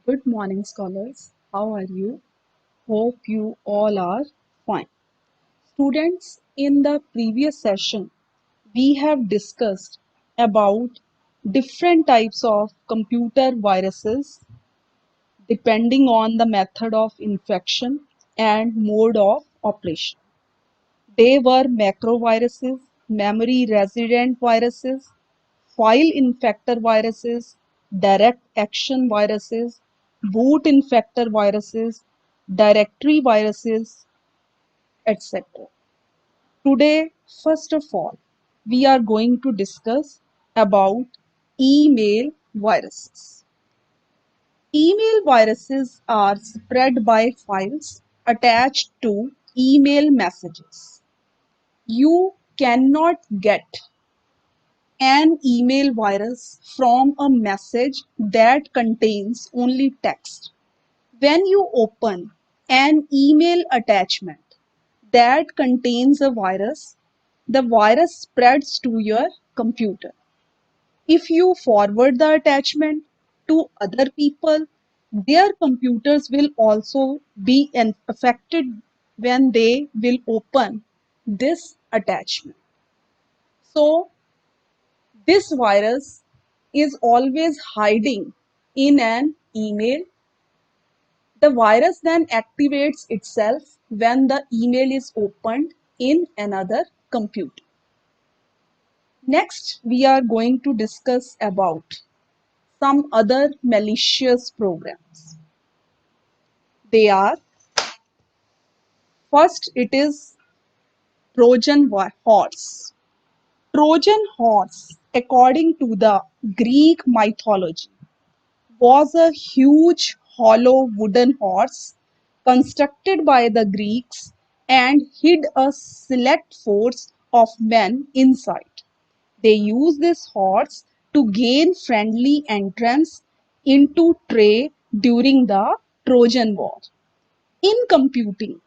Good morning, scholars. How are you? Hope you all are fine. Students, in the previous session, we have discussed about different types of computer viruses depending on the method of infection and mode of operation. They were macroviruses, memory resident viruses, file infector viruses, direct action viruses, boot infector viruses, directory viruses, etc. Today, first of all, we are going to discuss about email viruses. Email viruses are spread by files attached to email messages. You cannot get an email virus from a message that contains only text. When you open an email attachment that contains a virus, the virus spreads to your computer. If you forward the attachment to other people, their computers will also be affected when they will open this attachment. So, this virus is always hiding in an email. The virus then activates itself when the email is opened in another computer. Next, we are going to discuss about some other malicious programs. They are, first it is Trojan horse. Trojan horse, according to the Greek mythology, was a huge hollow wooden horse constructed by the Greeks and hid a select force of men inside. They used this horse to gain friendly entrance into Troy during the Trojan War. In computing,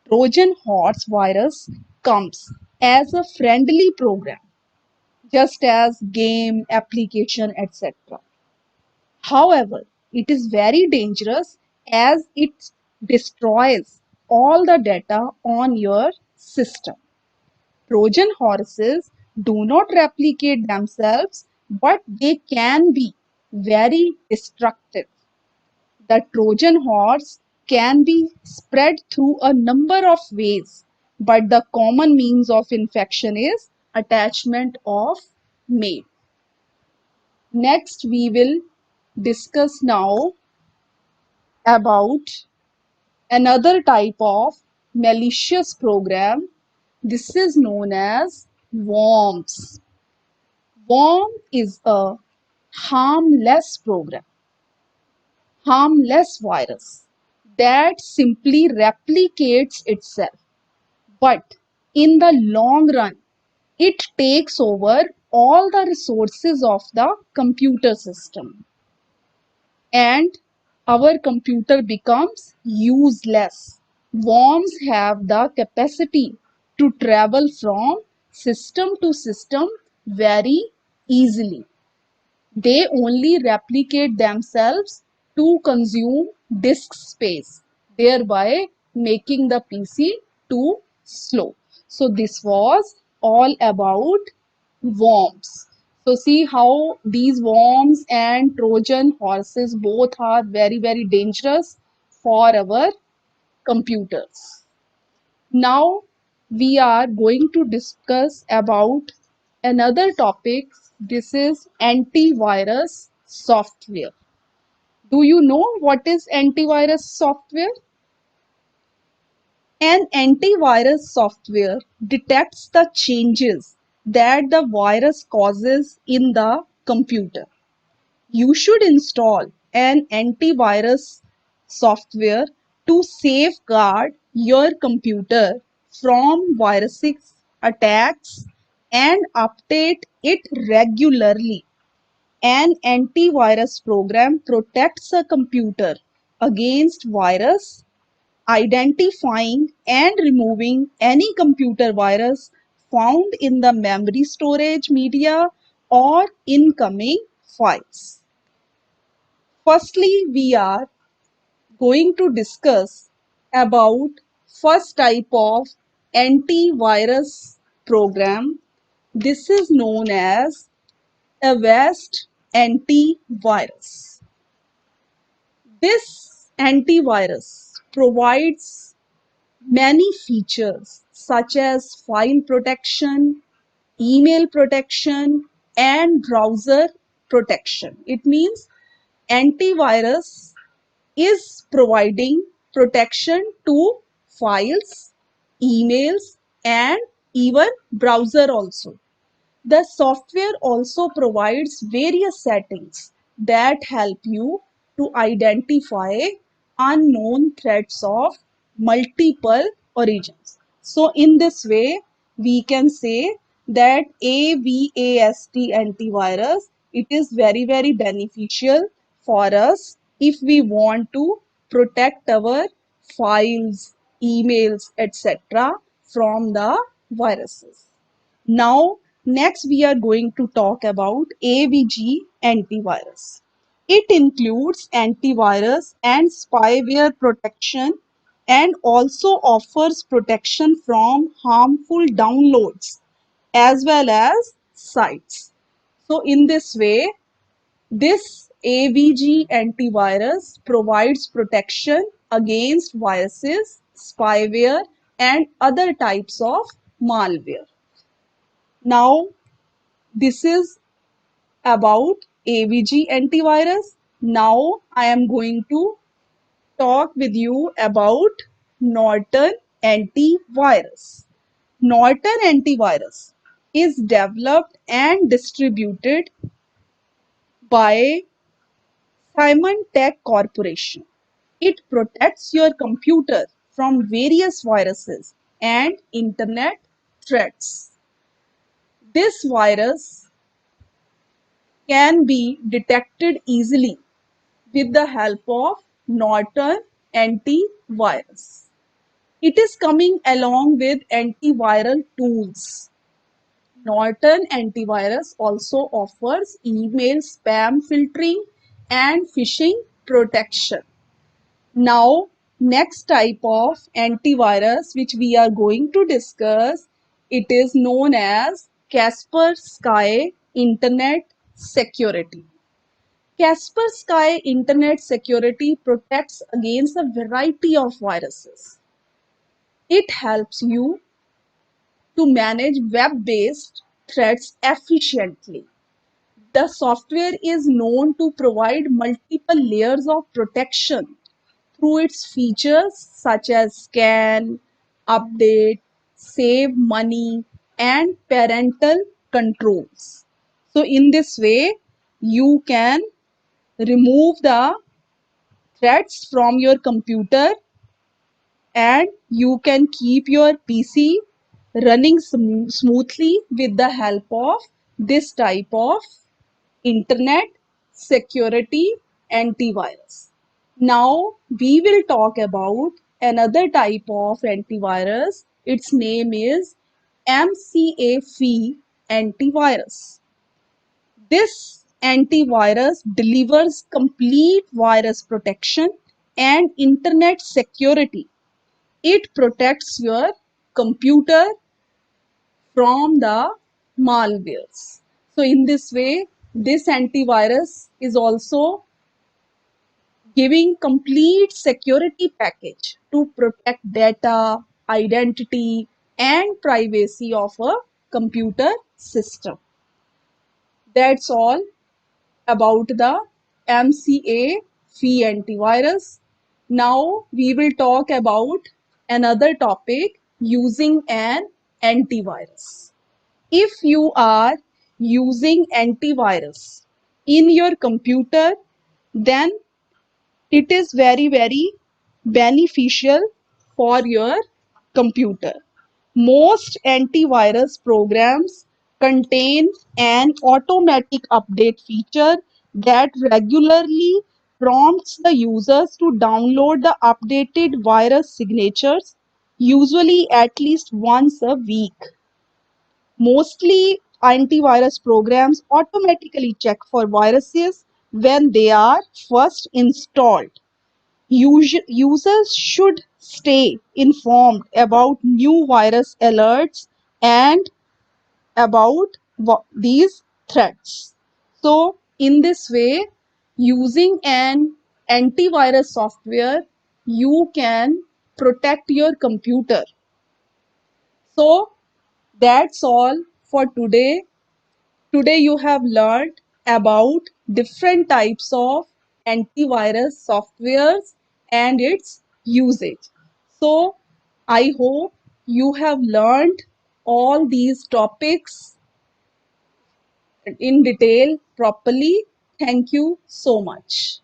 Trojan horse virus comes as a friendly program, just as game, application, etc. However, it is very dangerous as it destroys all the data on your system. Trojan horses do not replicate themselves, but they can be very destructive. The Trojan horse can be spread through a number of ways, but the common means of infection is attachment of mail. Next, we will discuss now about another type of malicious program. This is known as worms. Worm is a harmless program, harmless virus that simply replicates itself. But in the long run, it takes over all the resources of the computer system and our computer becomes useless. Worms have the capacity to travel from system to system very easily. They only replicate themselves to consume disk space, thereby making the PC too slow. So this was all about worms. So see how these worms and Trojan horses both are very dangerous for our computers. Now we are going to discuss about another topic. This is antivirus software. Do you know what is antivirus software? An antivirus software detects the changes that the virus causes in the computer. You should install an antivirus software to safeguard your computer from viruses attacks and update it regularly. An antivirus program protects a computer against virus, identifying and removing any computer virus found in the memory storage media or incoming files. Firstly, we are going to discuss about first type of antivirus program. This is known as Avast antivirus. This antivirus provides many features such as file protection, email protection, and browser protection. It means antivirus is providing protection to files, emails, and even browser also. The software also provides various settings that help you to identify unknown threats of multiple origins. So, in this way, we can say that AVAST antivirus, it is very beneficial for us if we want to protect our files, emails, etc. from the viruses. Now, next we are going to talk about AVG antivirus. It includes antivirus and spyware protection and also offers protection from harmful downloads as well as sites. So, in this way, this AVG antivirus provides protection against viruses, spyware, and other types of malware. Now, this is about AVG antivirus. Now I am going to talk with you about Norton antivirus. Norton antivirus is developed and distributed by Symantec Corporation. It protects your computer from various viruses and internet threats. This virus can be detected easily with the help of Norton antivirus. It is coming along with antiviral tools. Norton antivirus also offers email spam filtering and phishing protection. Now, next type of antivirus which we are going to discuss, it is known as Kaspersky Internet Security. Kaspersky Internet Security protects against a variety of viruses. It helps you to manage web-based threats efficiently. The software is known to provide multiple layers of protection through its features such as scan, update, save money, and parental controls. So, in this way, you can remove the threads from your computer and you can keep your PC running smoothly with the help of this type of internet security antivirus. Now we will talk about another type of antivirus. Its name is MCAFE antivirus. This antivirus delivers complete virus protection and internet security. It protects your computer from the malwares. So in this way, this antivirus is also giving complete security package to protect data, identity, and privacy of a computer system. That's all about the MCA fee antivirus. Now we will talk about another topic, using an antivirus. If you are using antivirus in your computer, then it is very beneficial for your computer. Most antivirus programs contain an automatic update feature that regularly prompts the users to download the updated virus signatures, usually at least once a week. Mostly antivirus programs automatically check for viruses when they are first installed. Users should stay informed about new virus alerts and about these threats. So, in this way, using an antivirus software, you can protect your computer. So, that's all for today. Today, you have learned about different types of antivirus softwares and its usage. So, I hope you have learned all these topics in detail properly. Thank you so much.